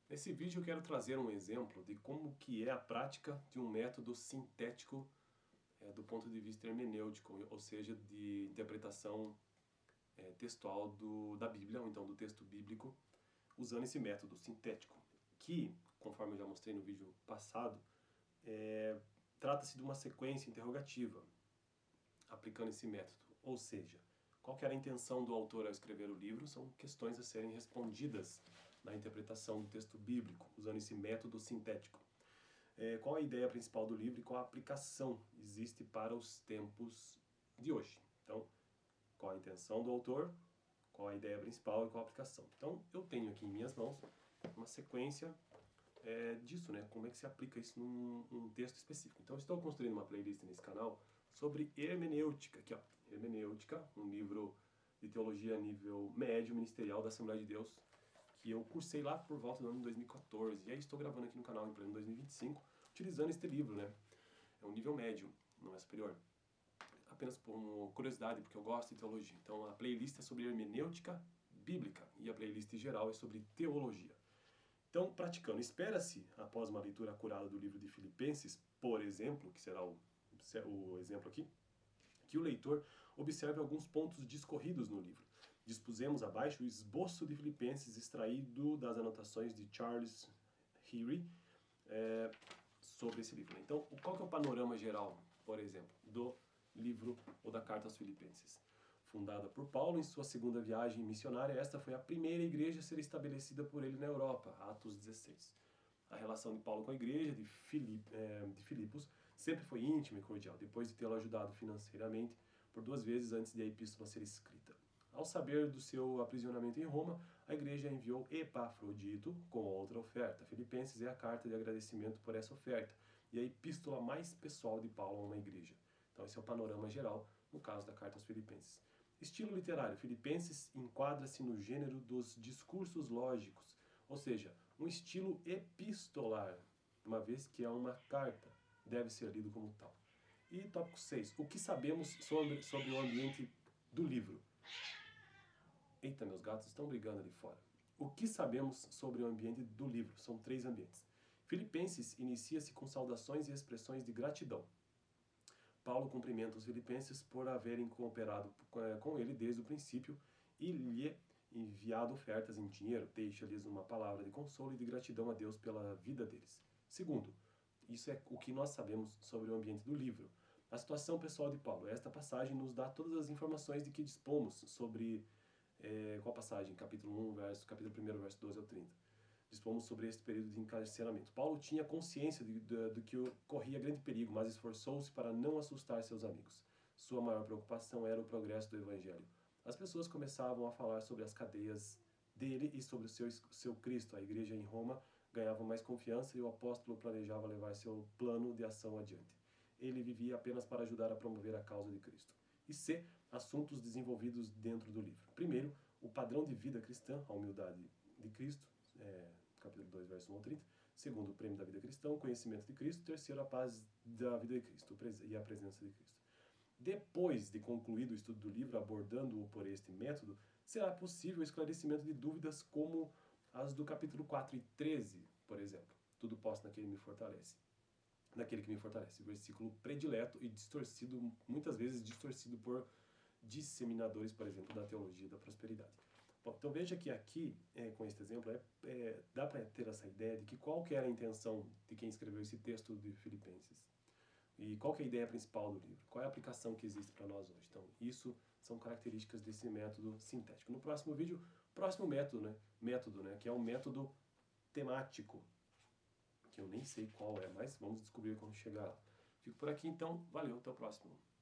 Nesse vídeo eu quero trazer um exemplo de como que é a prática de um método sintético do ponto de vista hermenêutico, ou seja, de interpretação textual da Bíblia, ou então do texto bíblico, usando esse método sintético, que, conforme eu já mostrei no vídeo passado, trata-se de uma sequência interrogativa, aplicando esse método. Ou seja, qual que era a intenção do autor ao escrever o livro? São questões a serem respondidas na interpretação do texto bíblico, usando esse método sintético. Qual a ideia principal do livro e qual a aplicação existe para os tempos de hoje? Então, qual a intenção do autor, qual a ideia principal e qual a aplicação? Então, eu tenho aqui em minhas mãos uma sequência disso, né? Como é que se aplica isso num texto específico. Então, eu estou construindo uma playlist nesse canal sobre hermenêutica, aqui ó, hermenêutica, um livro de teologia a nível médio, ministerial da Assembleia de Deus, que eu cursei lá por volta do ano de 2014, e aí estou gravando aqui no canal em pleno 2025, utilizando este livro, né? É um nível médio, não é superior. Apenas por curiosidade, porque eu gosto de teologia. Então, a playlist é sobre hermenêutica bíblica, e a playlist geral é sobre teologia. Então, praticando, espera-se, após uma leitura acurada do livro de Filipenses, por exemplo, que será o exemplo aqui, que o leitor observe alguns pontos discorridos no livro. Dispusemos abaixo o esboço de Filipenses extraído das anotações de Charles Heery sobre esse livro. Então, qual que é o panorama geral, por exemplo, do livro ou da Carta aos Filipenses? Fundada por Paulo em sua segunda viagem missionária, esta foi a primeira igreja a ser estabelecida por ele na Europa, Atos 16. A relação de Paulo com a igreja de Filipos sempre foi íntima e cordial, depois de tê-lo ajudado financeiramente por 2 vezes antes de a epístola ser escrita. Ao saber do seu aprisionamento em Roma, a igreja enviou Epafrodito com outra oferta. Filipenses é a carta de agradecimento por essa oferta e a epístola mais pessoal de Paulo a uma igreja. Então esse é o panorama geral no caso da carta aos Filipenses. Estilo literário. Filipenses enquadra-se no gênero dos discursos lógicos, ou seja, um estilo epistolar, uma vez que é uma carta, deve ser lido como tal. E tópico 6. O que sabemos sobre o ambiente do livro? Eita, meus gatos estão brigando ali fora. O que sabemos sobre o ambiente do livro? São 3 ambientes. Filipenses inicia-se com saudações e expressões de gratidão. Paulo cumprimenta os filipenses por haverem cooperado com ele desde o princípio e lhe enviado ofertas em dinheiro. Deixa-lhes uma palavra de consolo e de gratidão a Deus pela vida deles. Segundo, isso é o que nós sabemos sobre o ambiente do livro. A situação pessoal de Paulo. Esta passagem nos dá todas as informações de que dispomos sobre qual passagem? Capítulo 1, capítulo 1, verso 12 ao 30. Dispomos sobre este período de encarceramento. Paulo tinha consciência de que corria grande perigo, mas esforçou-se para não assustar seus amigos. Sua maior preocupação era o progresso do evangelho. As pessoas começavam a falar sobre as cadeias dele e sobre o seu Cristo. A igreja em Roma ganhava mais confiança e o apóstolo planejava levar seu plano de ação adiante. Ele vivia apenas para ajudar a promover a causa de Cristo. E C. Assuntos desenvolvidos dentro do livro. Primeiro, o padrão de vida cristã, a humildade de Cristo, capítulo 2, verso 1 ao 30. Segundo, o prêmio da vida cristã, o conhecimento de Cristo. Terceiro, a paz da vida de Cristo e a presença de Cristo. Depois de concluído o estudo do livro, abordando-o por este método, será possível o esclarecimento de dúvidas como as do capítulo 4 e 13, por exemplo. Tudo posso naquele que me fortalece. Versículo predileto e distorcido, muitas vezes distorcido por disseminadores, por exemplo, da teologia da prosperidade. Bom, então veja que aqui, com este exemplo, dá para ter essa ideia de que qual que era a intenção de quem escreveu esse texto de Filipenses. E qual que é a ideia principal do livro? Qual é a aplicação que existe para nós hoje? Então, isso são características desse método sintético. No próximo vídeo, próximo método, né, que é um método temático, que eu nem sei qual é, mas vamos descobrir quando chegar lá. Fico por aqui então, valeu, até o próximo.